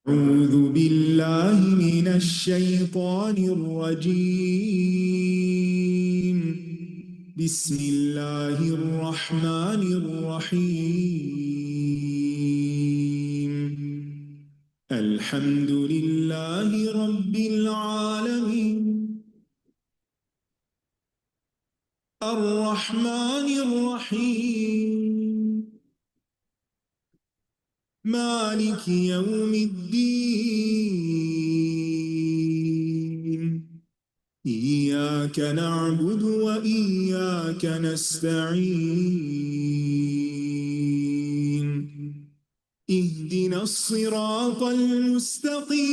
أعوذ بالله من الشيطان الرجيم. بسم الله الرحمن الرحيم. الحمد لله رب العالمين الرحمن الرحيم مالك يوم الدين إياك نعبد وإياك نستعين اهدنا الصراط المستقيم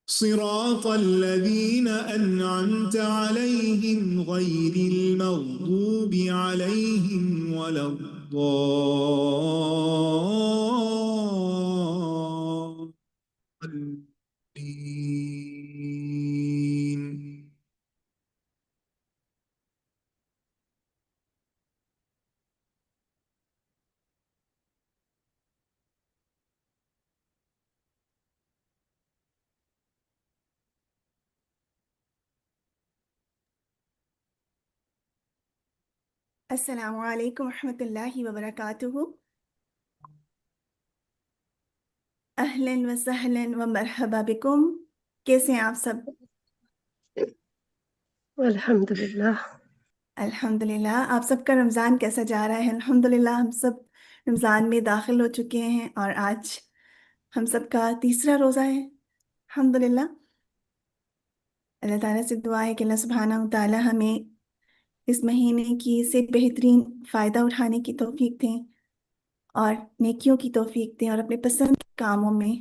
صراط الذين أنعمت عليهم غير المغضوب عليهم ولا الضالين. السلام علیکم ورحمۃ اللہ وبرکاتہ۔ اہلا وسہلا ومرحبا بکم۔ کیسے ہیں آپ سب؟ الحمدللہ۔ الحمدللہ۔ آپ سب کا رمضان کیسا جا رہا ہے؟ الحمدللہ ہم سب رمضان میں داخل ہو چکے ہیں اور آج ہم سب کا تیسرا روزہ ہے الحمدللہ۔ اللہ تعالیٰ سے دعا ہے کہ اللہ سبحانہ و تعالیٰ ہمیں اس مہینے کی سے بہترین فائدہ اٹھانے کی توفیق دیں اور نیکیوں کی توفیق دیں اور اپنے پسند کے کاموں میں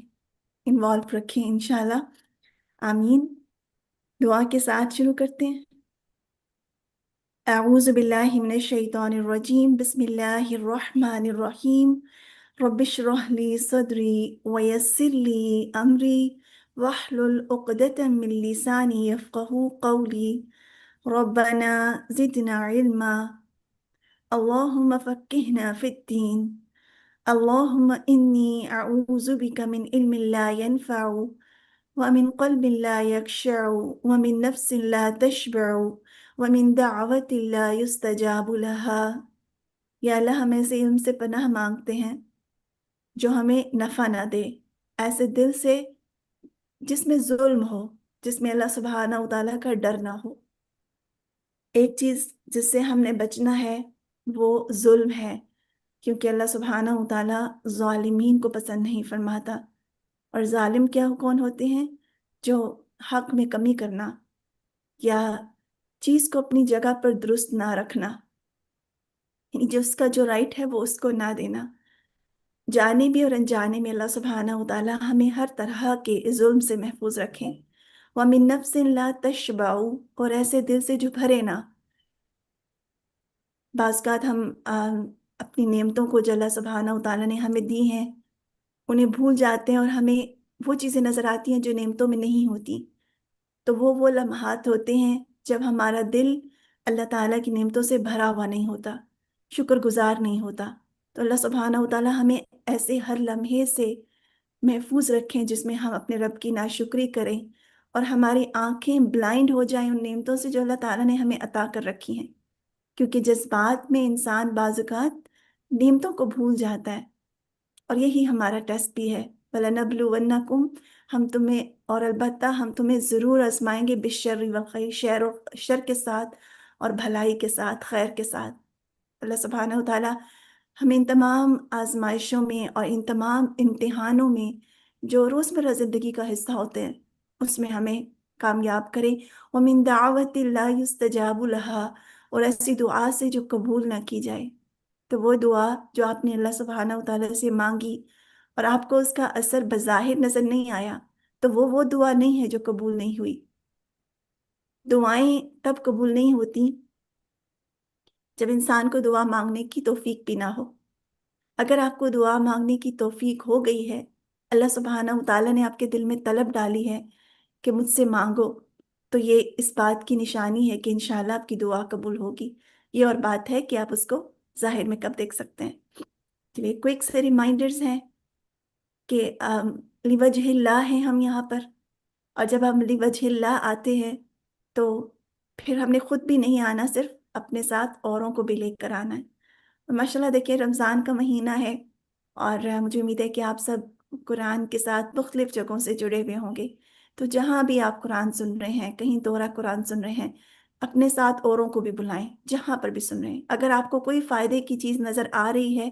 انوالو رکھیں انشاءاللہ، آمین۔ دعا کے ساتھ شروع کرتے ہیں۔ اعوذ باللہ من الشیطان الرجیم، بسم اللہ الرحمن الرحیم۔ رب اشرح لی صدری ویسر لی امری واحلل عقدۃ من لسانی یفقہوا قولی۔ ربنا زدنا علما، اللہم فقہنا فی الدین، اللہم انی اعوذ بک من علم لا ینفع ومن قلب لا يخشع ومن نفس لا تشبع ومن دعوت لا يستجاب لها۔ یا اللہ ہم ایسے علم سے پناہ مانگتے ہیں جو ہمیں نفع نہ دے، ایسے دل سے جس میں ظلم ہو، جس میں اللہ سبحانہ و تعالیٰ کا ڈر نہ ہو۔ ایک چیز جس سے ہم نے بچنا ہے وہ ظلم ہے، کیونکہ اللہ سبحانہ و تعالیٰ ظالمین کو پسند نہیں فرماتا۔ اور ظالم کیا کون ہوتے ہیں؟ جو حق میں کمی کرنا یا چیز کو اپنی جگہ پر درست نہ رکھنا، یعنی جس کا جو رائٹ ہے وہ اس کو نہ دینا۔ جانے بھی اور انجانے میں اللہ سبحانہ و تعالیٰ ہمیں ہر طرح کے ظلم سے محفوظ رکھیں۔ وَمِن نَفْسٍ لَا تَشْبَعُ، اور ایسے دل سے جو بھرے نہ۔ بعض اوقات ہم اپنی نعمتوں کو جو اللہ سبحانہ و تعالیٰ نے ہمیں دی ہیں انہیں بھول جاتے ہیں اور ہمیں وہ چیزیں نظر آتی ہیں جو نعمتوں میں نہیں ہوتی۔ تو وہ لمحات ہوتے ہیں جب ہمارا دل اللہ تعالیٰ کی نعمتوں سے بھرا ہوا نہیں ہوتا، شکر گزار نہیں ہوتا۔ تو اللہ سبحانہ و تعالیٰ ہمیں ایسے ہر لمحے سے محفوظ رکھیں جس میں ہم اپنے رب کی ناشکری کریں اور ہماری آنکھیں بلائنڈ ہو جائیں ان نعمتوں سے جو اللہ تعالیٰ نے ہمیں عطا کر رکھی ہیں، کیونکہ جذبات میں انسان بعض اوقات نعمتوں کو بھول جاتا ہے، اور یہی ہمارا ٹیسٹ بھی ہے۔ وَلَنَبْلُوَنَّكُمْ، ہم تمہیں اور البتہ ہم تمہیں ضرور آزمائیں گے، بالشر والخیر، شر کے ساتھ اور بھلائی کے ساتھ، خیر کے ساتھ۔ اللہ سبحانہ و تعالیٰ ہمیں ان تمام آزمائشوں میں اور ان تمام امتحانوں میں جو روزمرہ زندگی کا حصہ ہوتے ہیں اس میں ہمیں کامیاب کرے۔ وَمِن دَعْوَةٍ لَا يُسْتَجَابُ لَهَا، اور ایسی دعا سے جو قبول نہ کی جائے۔ تو وہ دعا جو آپ نے اللہ سبحانہ و تعالیٰ سے مانگی اور آپ کو اس کا اثر بظاہر نظر نہیں آیا، تو وہ دعا نہیں ہے جو قبول نہیں ہوئی۔ دعائیں تب قبول نہیں ہوتی جب انسان کو دعا مانگنے کی توفیق بھی نہ ہو۔ اگر آپ کو دعا مانگنے کی توفیق ہو گئی ہے، اللہ سبحانہ و تعالیٰ نے آپ کے دل میں طلب ڈالی ہے کہ مجھ سے مانگو، تو یہ اس بات کی نشانی ہے کہ انشاءاللہ آپ کی دعا قبول ہوگی۔ یہ اور بات ہے کہ آپ اس کو ظاہر میں کب دیکھ سکتے ہیں۔ चलिए क्विक से रिमाइंडर्स हैं कि लिवजहिल्लाह हैं हम यहाँ पर, और जब हम लिवजहिल्लाह आते हैं तो फिर हमने खुद भी नहीं आना, सिर्फ अपने साथ औरों को भी लेकर आना है। माशाल्लाह देखिए रमज़ान का महीना है, और मुझे उम्मीद है कि आप सब कुरान के साथ मुख्तलिफ जगहों से जुड़े हुए होंगे। तो जहाँ भी आप कुरान सुन रहे हैं, कहीं दोहरा कुरान सुन रहे हैं, अपने साथ औरों को भी बुलाएं। जहाँ पर भी सुन रहे हैं, अगर आपको कोई फ़ायदे की चीज़ नज़र आ रही है,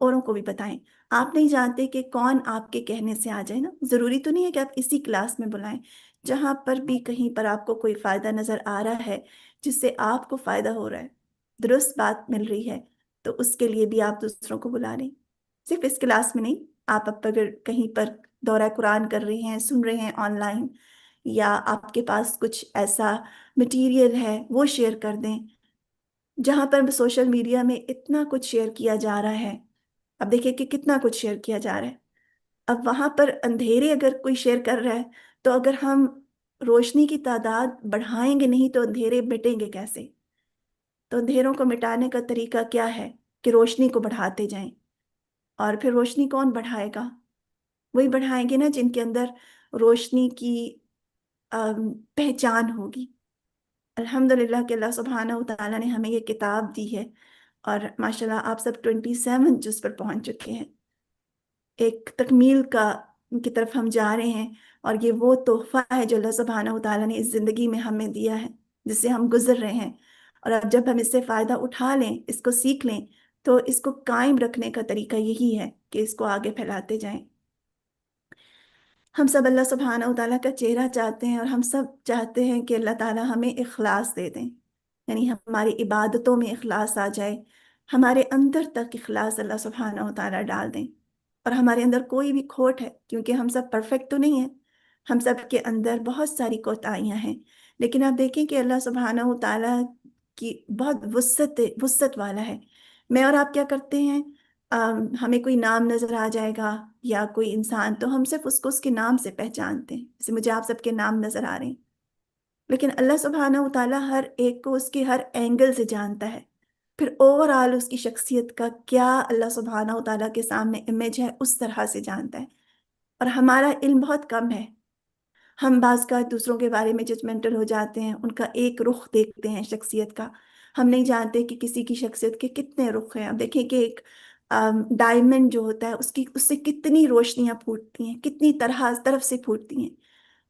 औरों को भी बताएं। आप नहीं जानते कि कौन आपके कहने से आ जाए ना, ज़रूरी तो नहीं है कि आप इसी क्लास में बुलाएं। जहाँ पर भी कहीं पर आपको कोई फ़ायदा नज़र आ रहा है, जिससे आपको फ़ायदा हो रहा है, दुरुस्त बात मिल रही है, तो उसके लिए भी आप दूसरों को बुला लें। सिर्फ इस क्लास में नहीं, आप अब अगर कहीं पर दौरा कुरान कर रहे हैं, सुन रहे हैं ऑनलाइन, या आपके पास कुछ ऐसा मटेरियल है वो शेयर कर दें। जहाँ पर सोशल मीडिया में इतना कुछ शेयर किया जा रहा है, अब देखिए कि कितना कुछ शेयर किया जा रहा है। अब वहाँ पर अंधेरे अगर कोई शेयर कर रहा है, तो अगर हम रोशनी की तादाद बढ़ाएंगे नहीं तो अंधेरे मिटेंगे कैसे? तो अंधेरों को मिटाने का तरीका क्या है कि रोशनी को बढ़ाते जाएं। और फिर रोशनी कौन बढ़ाएगा? वही बढ़ाएंगे ना जिनके अंदर रोशनी की पहचान होगी। अल्हम्दुलिल्लाह कि अल्लाह सुब्हानहू तआला ने हमें ये किताब दी है, और माशाल्लाह आप सब 27 जुज़ पर पहुंच चुके हैं। एक तकमील का की तरफ हम जा रहे हैं, और ये वो तोहफा है जो अल्लाह सुब्हानहू तआला ने इस ज़िंदगी में हमें दिया है, जिससे हम गुजर रहे हैं। और अब जब हम इससे फ़ायदा उठा लें, इसको सीख लें, तो इसको कायम रखने का तरीका यही है कि इसको आगे फैलाते जाएं। हम सब अल्लाह सुब्हानहू तआला का चेहरा चाहते हैं, और हम सब चाहते हैं कि अल्लाह ताला हमें इखलास दे दें, यानी हमारी इबादतों में इखलास आ जाए, हमारे अंदर तक इखलास अल्लाह सुब्हानहू तआला डाल दें। और हमारे अंदर कोई भी खोट है, क्योंकि हम सब परफेक्ट तो नहीं हैं, हम सब के अंदर बहुत सारी कोताहियां हैं, लेकिन आप देखें कि अल्लाह सुब्हानहू तआला की बहुत वुसअत वाला है। मैं और आप क्या करते हैं, हमें कोई नाम नजर आ जाएगा या कोई इंसान, तो हम सिर्फ उसको उसके नाम से पहचानते हैं, जैसे मुझे आप सबके नाम नजर आ रहे हैं। लेकिन अल्लाह सुब्हानहू तआला हर एक को उसके हर एंगल से जानता है। फिर ओवरऑल उसकी शख्सियत का क्या अल्लाह सुब्हानहू तआला के सामने इमेज है, उस तरह से जानता है। और हमारा इल्म बहुत कम है। हम बाज का दूसरों के बारे में जजमेंटल हो जाते हैं, उनका एक रुख देखते हैं शख्सियत का। हम नहीं जानते कि किसी की शख्सियत के कितने रुख हैं। अब देखें कि एक डायमंड जो होता है, उसकी उससे कितनी रोशनियां फूटती हैं, कितनी तरह तरफ से फूटती हैं।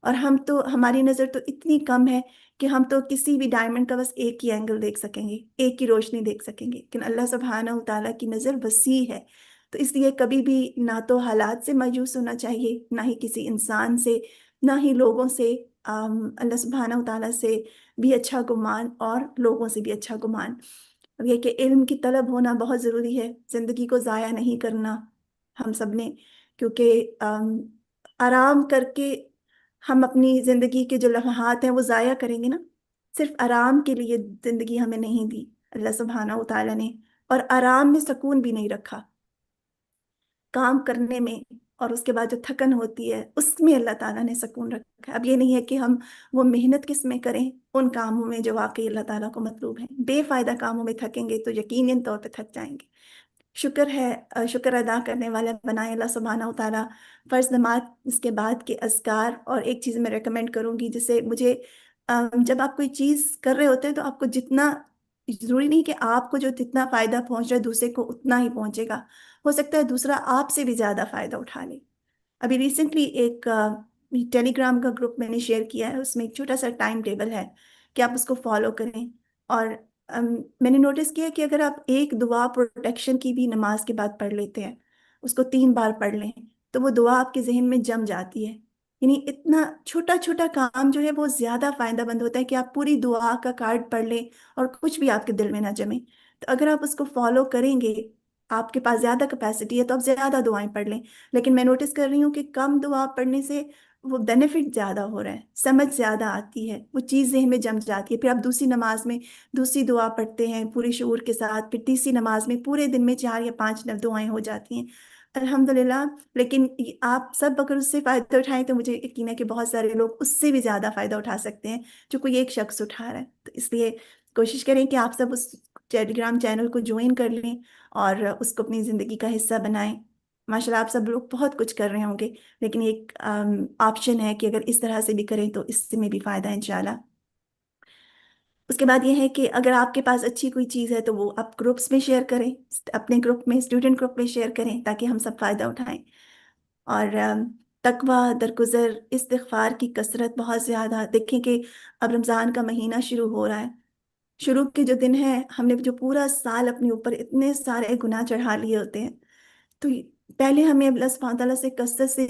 और हम तो, हमारी नज़र तो इतनी कम है कि हम तो किसी भी डायमंड का बस एक ही एंगल देख सकेंगे, एक ही रोशनी देख सकेंगे। लेकिन अल्लाह सुब्हानहू तआला की नज़र वसी है। तो इसलिए कभी भी ना तो हालात से मायूस होना चाहिए, ना ही किसी इंसान से, ना ही लोगों से। अल्लाह सुब्हानहू तआला से भी अच्छा गुमान, और लोगों से भी अच्छा गुमान। अब ये कि इल्म की तलब होना बहुत ज़रूरी है, ज़िंदगी को ज़ाया नहीं करना हम सब ने। क्योंकि आराम करके हम अपनी ज़िंदगी के जो लम्हात हैं वो ज़ाया करेंगे ना। सिर्फ आराम के लिए ज़िंदगी हमें नहीं दी अल्लाह सुब्हानहू तआला ने, और आराम में सुकून भी नहीं रखा। काम करने में और उसके बाद जो थकन होती है उसमें अल्लाह ताला ने सुकून रखा है। अब ये नहीं है कि हम वो मेहनत किस में करें, उन कामों में जो वाकई अल्लाह ताला को मतलूब है। बेफायदा कामों में थकेंगे तो यकीनन तौर पे थक जाएंगे। शुक्र है, शुक्र अदा करने वाला बनाए अल्लाह सुब्हानहू तआला। फ़र्ज नमाज के बाद के अज़कार, और एक चीज़ मैं रेकमेंड करूँगी, जिसे मुझे जब आप कोई चीज़ कर रहे होते हैं तो आपको जितना, ज़रूरी नहीं कि आपको जो जितना फ़ायदा पहुंच रहा है दूसरे को उतना ही पहुंचेगा। हो सकता है दूसरा आपसे भी ज़्यादा फ़ायदा उठा ले। अभी रिसेंटली एक टेलीग्राम का ग्रुप मैंने शेयर किया है, उसमें एक छोटा सा टाइम टेबल है कि आप उसको फॉलो करें। और मैंने नोटिस किया कि अगर आप एक दुआ प्रोटेक्शन की भी नमाज के बाद पढ़ लेते हैं, उसको 3 बार पढ़ लें, तो वो दुआ आपके जहन में जम जाती है। यानी इतना छोटा छोटा काम जो है वो ज़्यादा फायदेमंद होता है कि आप पूरी दुआ का कार्ड पढ़ लें और कुछ भी आपके दिल में ना जमे। तो अगर आप उसको फॉलो करेंगे, आपके पास ज़्यादा कैपेसिटी है तो आप ज़्यादा दुआएं पढ़ लें। लेकिन मैं नोटिस कर रही हूँ कि कम दुआ पढ़ने से वो बेनिफिट ज़्यादा हो रहा है, समझ ज़्यादा आती है, वो चीज़ ज़हन में जम जाती है। फिर आप दूसरी नमाज में दूसरी दुआ पढ़ते हैं पूरी शऊर के साथ, फिर तीसरी नमाज में पूरे दिन में 4 या 5 दुआएं हो जाती हैं, अल्हम्दुलिल्लाह। लेकिन आप सब अगर उससे फ़ायदा उठाएं तो मुझे यकीन है कि बहुत सारे लोग उससे भी ज़्यादा फ़ायदा उठा सकते हैं जो कोई एक शख्स उठा रहा है। तो इसलिए कोशिश करें कि आप सब उस ٹیلی گرام چینل کو جوائن کر لیں اور اس کو اپنی زندگی کا حصہ بنائیں۔ ماشاء اللہ آپ سب لوگ بہت کچھ کر رہے ہوں گے، لیکن ایک آپشن ہے کہ اگر اس طرح سے بھی کریں تو اس سے میں بھی فائدہ ہے انشاءاللہ۔ اس کے بعد یہ ہے کہ اگر آپ کے پاس اچھی کوئی چیز ہے تو وہ آپ گروپس میں شیئر کریں، اپنے گروپ میں، اسٹوڈنٹ گروپ میں شیئر کریں تاکہ ہم سب فائدہ اٹھائیں۔ اور تقویٰ، درگزر، استغفار کی کثرت بہت زیادہ، دیکھیں کہ اب رمضان کا مہینہ شروع ہو رہا ہے۔ شروع کے جو دن ہیں، ہم نے جو پورا سال اپنے اوپر اتنے سارے گناہ چڑھا لیے ہوتے ہیں، تو پہلے ہمیں اللہ سبحانہ تعالیٰ سے کثرت سے